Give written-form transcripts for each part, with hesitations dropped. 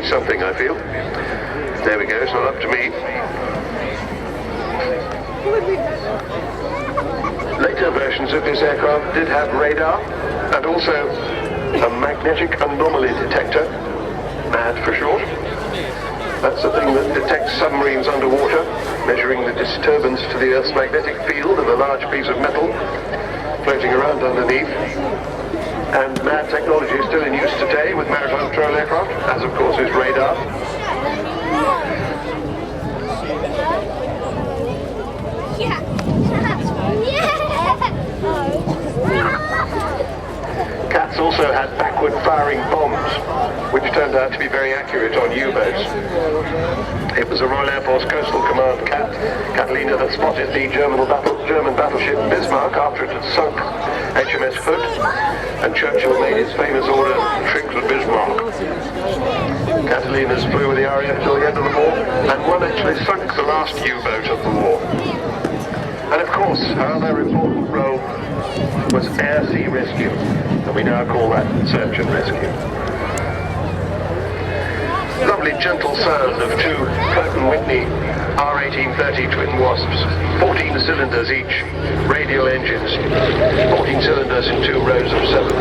needs something, I feel. There we go, it's not up to me. Later versions of this aircraft did have radar and also a magnetic anomaly detector, MAD for short. That's the thing that detects submarines underwater, measuring the disturbance to the Earth's magnetic field of a large piece of metal floating around underneath. And MAD technology is still in use today with maritime patrol aircraft, as of course is radar. Cats also had backward-firing bombs, which turned out to be very accurate on U-boats. It was a Royal Air Force Coastal Command Cat, Catalina, that spotted the German battleship Bismarck after it had sunk HMS Hood, and Churchill made his famous order, "Tricks of Bismarck." Catalinas flew with the RAF till the end of the war, and one actually sunk the last U-boat of the war. And of course, our other important role was air-sea rescue, and we now call that search and rescue. Lovely gentle sound of two Pratt & Whitney R1830 twin Wasps, 14 cylinders each, radial engines, 14 cylinders in 2 rows of 7.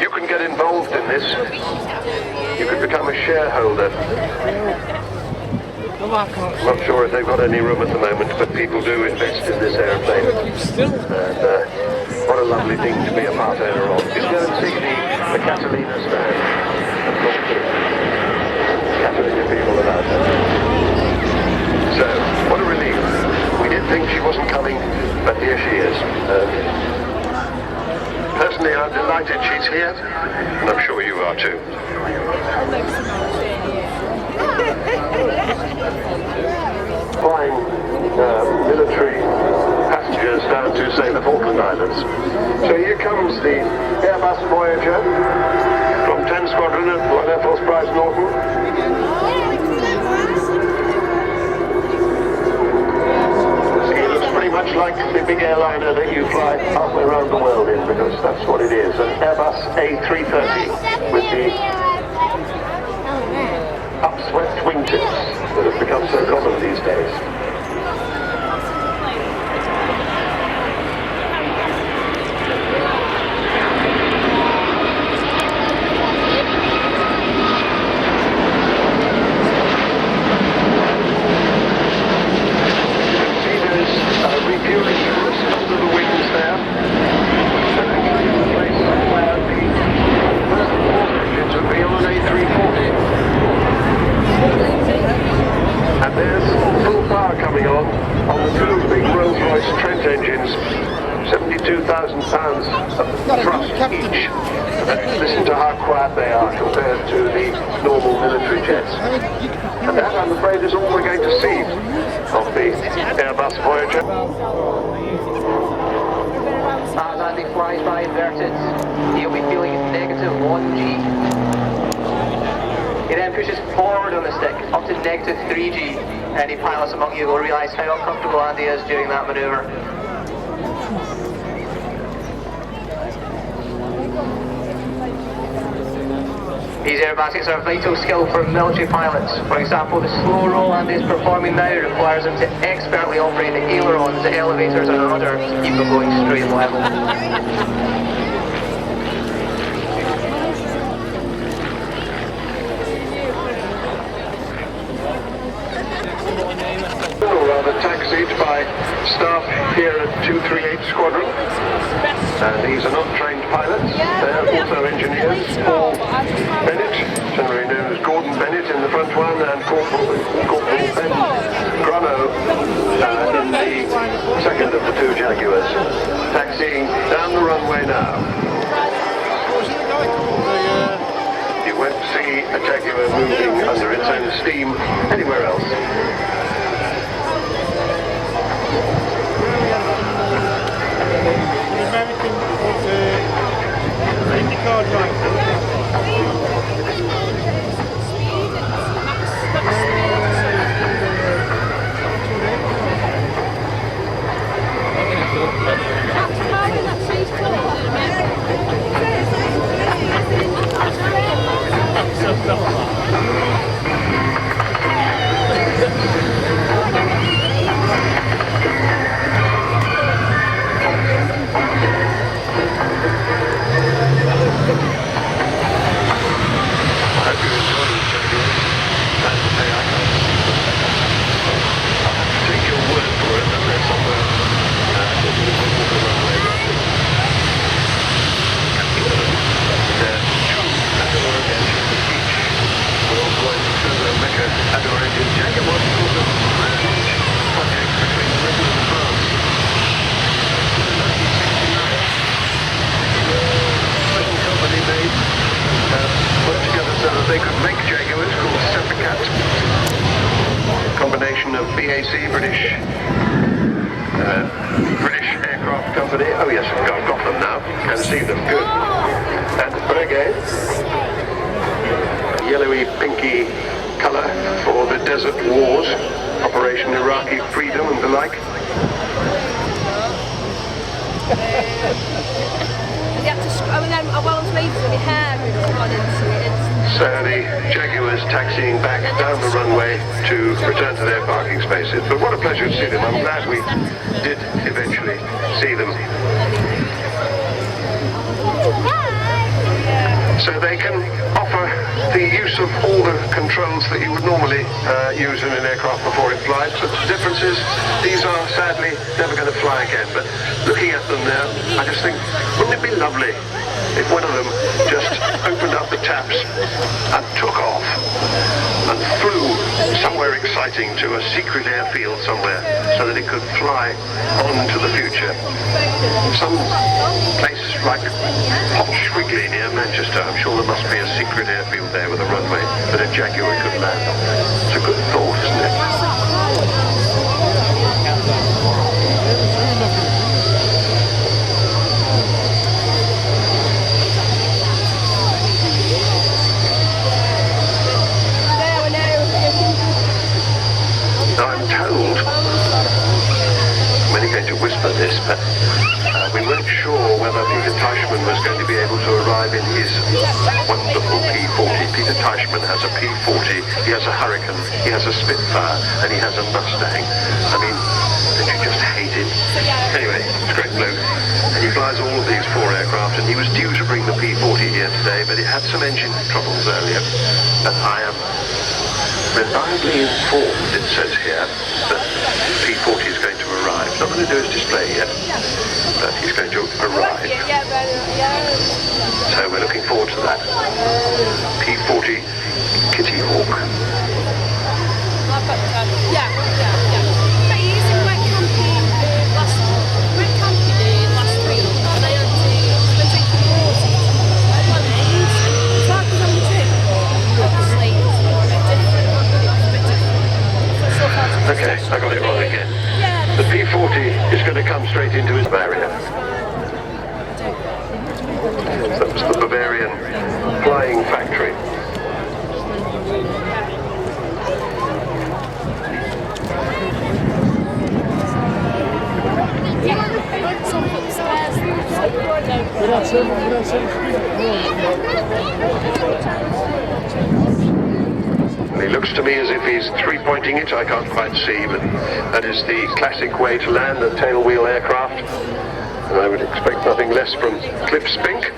You can get involved in this. You could become a shareholder. I'm not sure if they've got any room at the moment, but people do invest in this aeroplane. And what a lovely thing to be a part owner of. You go and see the Catalina stand and talk to the Catalina people about that. So, what a relief. We did think she wasn't coming, but here she is. Personally, I'm delighted she's here, and I'm sure you are too. Flying military passengers down to, say, the Falkland Islands. So here comes the Airbus Voyager from 10 Squadron at Royal Air Force Prize Norton. It looks pretty much like the big airliner that you fly halfway around the world in, because that's what it is, an Airbus A330 with the upswept wingtips that have become so common these days. See, there's refueling just under the wings there. And actually in a place where the first 4 engines would be on an A340. And there's full power coming on the 2 big Rolls-Royce Trent engines, 72,000 pounds of thrust each. And listen to how quiet they are compared to the normal military jets. And that, I'm afraid, is all we're going to see of the Airbus Voyager. As Andy flies by inverted, he'll be feeling negative 1G. He then pushes forward on the stick up to negative 3G. Any pilots among you will realise how uncomfortable Andy is during that manoeuvre. These aerobatics are a vital skill for military pilots. For example, the slow roll Andy is performing now requires him to expertly operate the ailerons, the elevators and rudder to keep them going straight and level. Rather taxied by staff here at 238 Squadron, and these are not trained pilots, they're also engineers. Paul Bennett, generally known as Gordon Bennett in the front one, and Corporal Ben Grano in the second of the 2 Jaguars, taxiing down the runway now. You won't see a Jaguar moving under its own steam anywhere else. American was IndyCar driver. That's BAC, British Aircraft Company. Oh yes, I've got them now. Can see them. Good. And Breguet, yellowy, pinky colour for the Desert Wars, Operation Iraqi Freedom and the like. So the Jaguars taxiing back down the runway to return to their parking spaces. But what a pleasure to see them. I'm glad we did eventually see them. So they can offer the use of all the controls that you would normally use in an aircraft before it flies. But the difference is these are sadly never going to fly again. But looking at them now, I just think, wouldn't it be lovely if one of them just opened up the taps and took off and flew somewhere exciting to a secret airfield somewhere so that it could fly on to the future. Some place like Hotchwigley near Manchester, I'm sure there must be a secret airfield there with a runway that a Jaguar could land on. It's a good thought, isn't it? I'm told, I'm only going to whisper this, but we weren't sure whether Peter Teichmann was going to be able to arrive in his wonderful P40. Peter Teichmann has a P40, he has a Hurricane, he has a Spitfire, and he has a Mustang. I mean, don't you just hate him? Anyway, he's a great bloke, and he flies all of these 4 aircraft, and he was due to bring the P40 here today, but it had some engine troubles earlier, and I am reliably informed, it says here, that P40 is going to arrive. Not going to do his display yet, but he's going to arrive. So we're looking forward to that. P40 Kitty Hawk. Yeah. But he's in Wet Camping last week, and I had to drink water. So I was on the trip, obviously, it's a bit different. Okay, I got it wrong again. The P40 is going to come straight into his Bavaria. That was the Bavarian Flying Factory. He looks to me as if he's 3-pointing it. I can't quite see, but that is the classic way to land a tailwheel aircraft. And I would expect nothing less from Cliff Spink.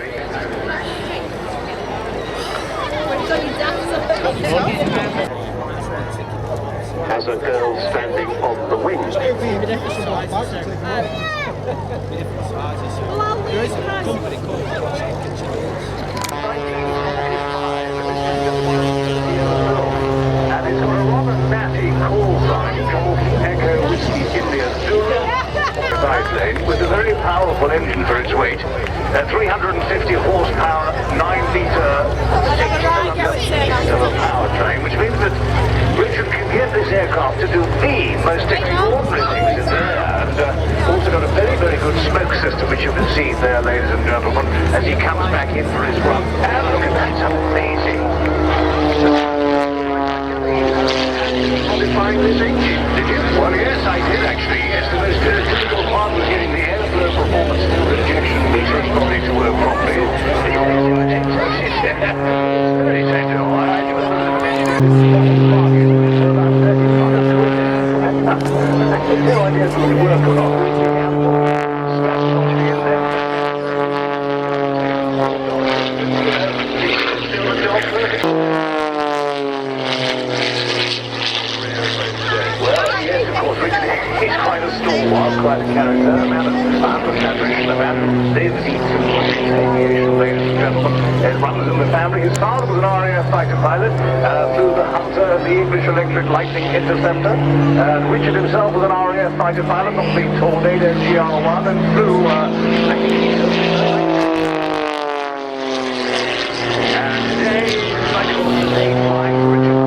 Has a girl standing on the wing. And it's a rather natty call sign, Golf Echo Whiskey India Zulu. Side lane with a very powerful engine for its weight. 350 horsepower, 9-litre, 6-cylinder powertrain, which means that Richard can get this aircraft to do the most extraordinary things in the air, and also got a very, very good smoke system, which you can see there, ladies and gentlemen, as he comes back in for his run. And look at that, it's amazing. Modifying this engine, did you? Well, yes, I did actually. Yes, the most difficult part was getting the airflow performance injection meters body to work properly. Very technical. I do a little bit of no idea if it would work or not. Straps not to be in there. Still a job perfect. He's quite a stalwart, quite a character, a man of tradition, a man who lives, eats and watches aviation, ladies and gentlemen. It runs in the family. His father was an RAF fighter pilot, flew the Hunter and the English Electric Lightning Interceptor. Richard himself was an RAF fighter pilot on the Tornado GR1 and flew and today, like all the flying for Richard.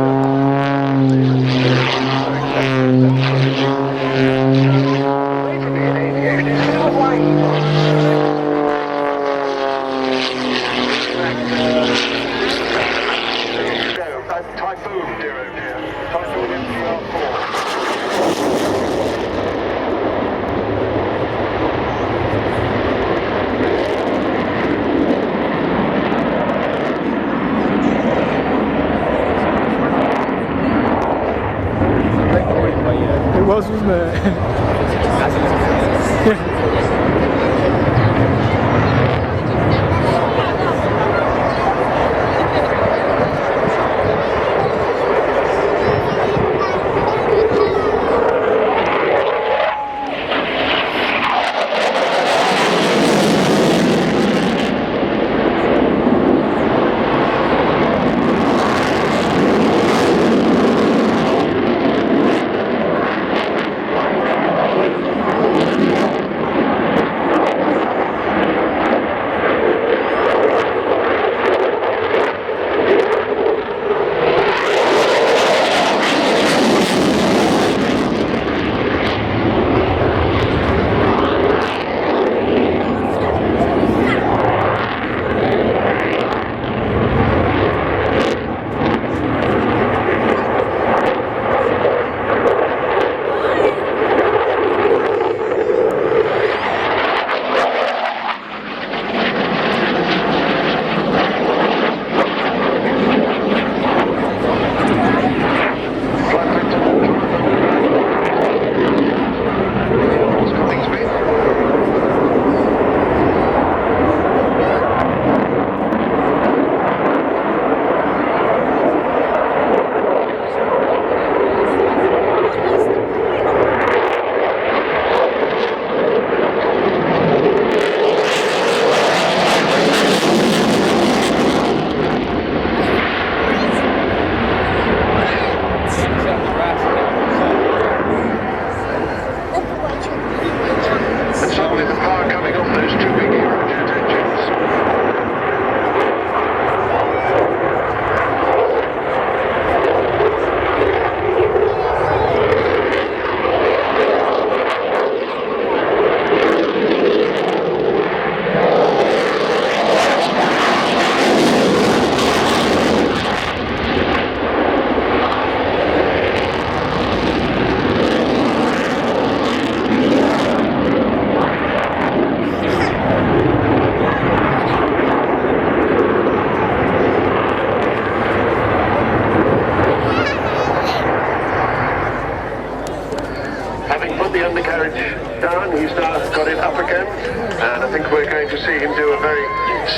down, he's now got it up again, and I think we're going to see him do a very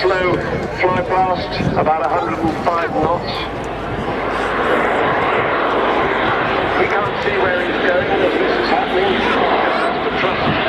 slow fly past, about 105 knots. We can't see where he's going as this is happening. That's the trust.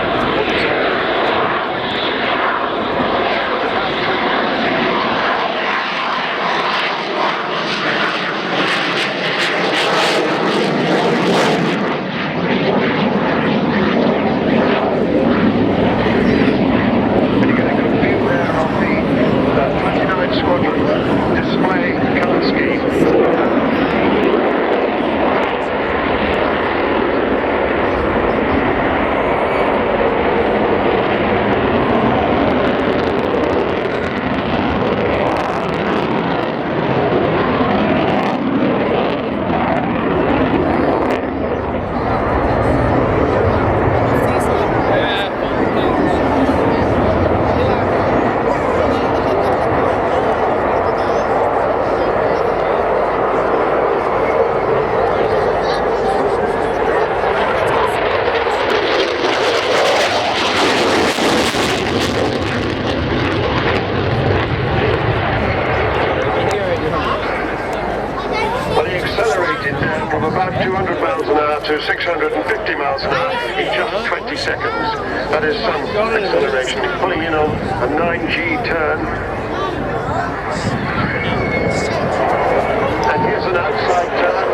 From about 200 miles an hour to 650 miles an hour in just 20 seconds. That is some acceleration. He's pulling in on a 9G turn. And here's an outside turn.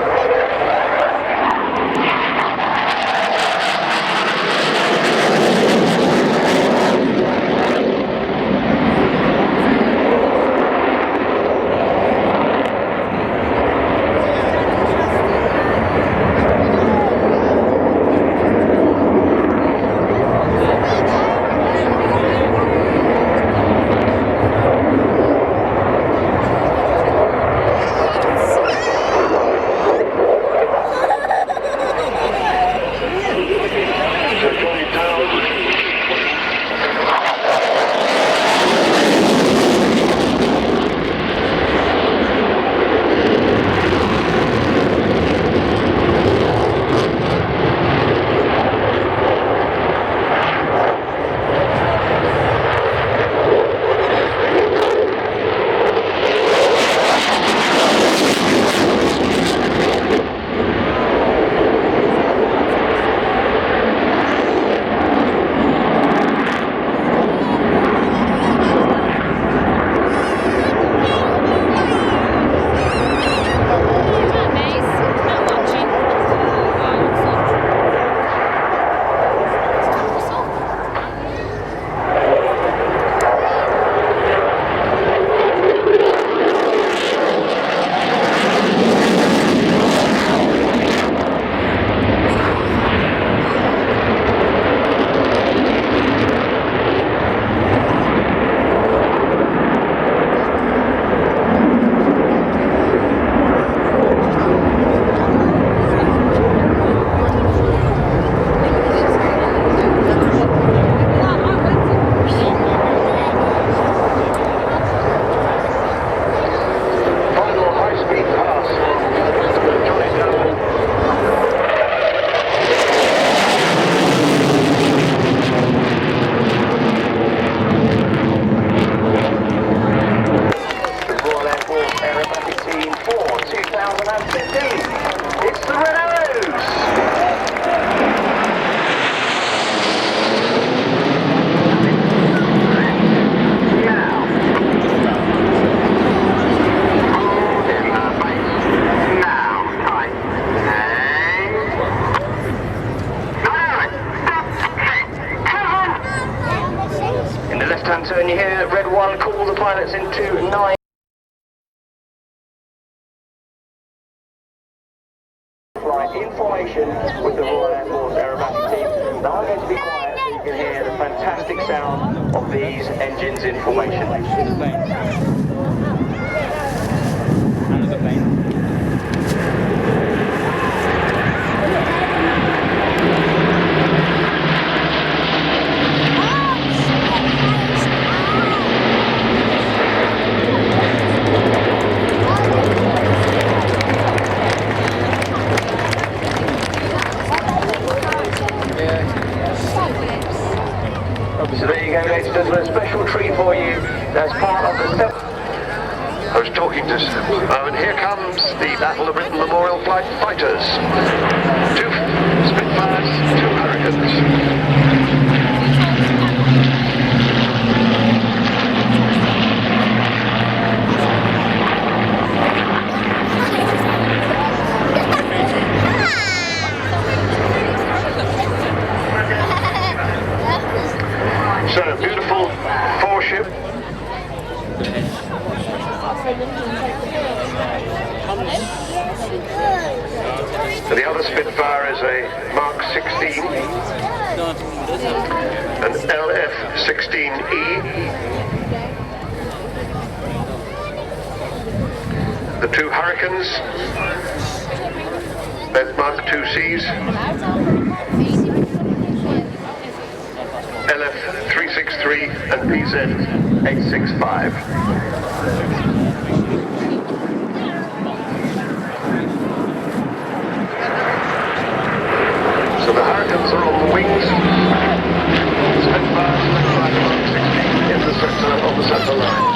indeed. It's the Red Arrows. Now. Hold in the base. Now. Tight. In the left-hand turn you hear Red 1 call the pilots into 9. Flight in formation with the Royal Air Force aerobatic team. Now I'm going to be quiet so you can hear the fantastic sound of these engines in formation. So there you go, ladies and gentlemen, a special treat for you as part of the... I was talking to... Oh, and here comes the Battle of Britain Memorial Flight Fighters. 2 Spitfires, 2 Hurricanes. So, beautiful 4-ship. So the other Spitfire is a Mark 16, an LF-16E. The 2 Hurricanes, both Mark 2Cs. LF-363 and PZ-865. So the Hurricanes are on the wings. Spitfires left by Mark 16 in the center on the center line.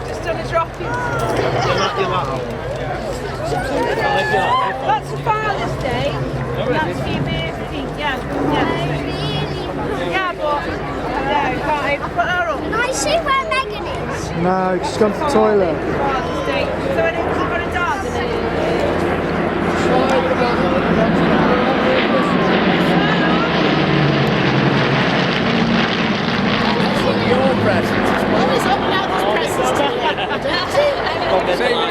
Just done a drop-in. That's the Father's Day. That's for your birthday. Yeah, but no, can't even put her up. Can I see where Megan is? No, she's gone to the toilet. Father's Day. So I don't put a dart in it. Your presents. Well, he's opening out his presents to you. When is it your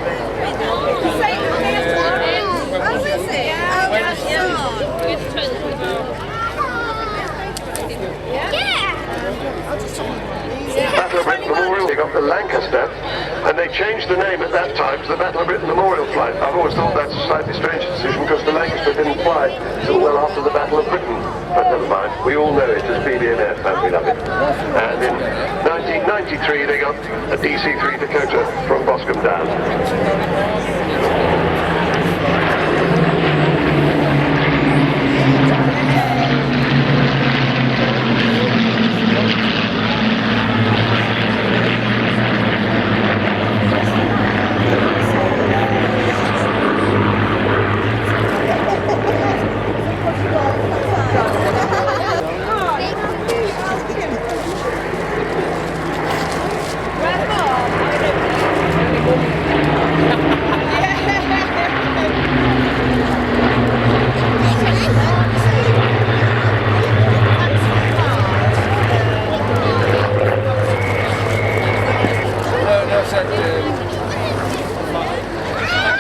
birthday? Oh, is it? Battle of Britain Memorial, they got the Lancaster, and they changed the name at that time to the Battle of Britain Memorial Flight. I've always thought that's a slightly strange decision because the Lancaster didn't fly till well after the Battle of Britain. But never mind, we all know it as BB&F and we love it. And in 1993 they got a DC-3 Dakota from Boscombe down.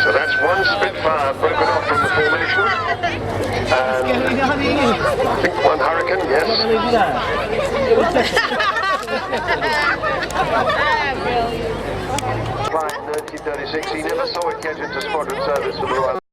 So that's one Spitfire broken off from the formation. And I think one Hurricane, yes. Flying 1936. He never saw it get into squadron service for the Royal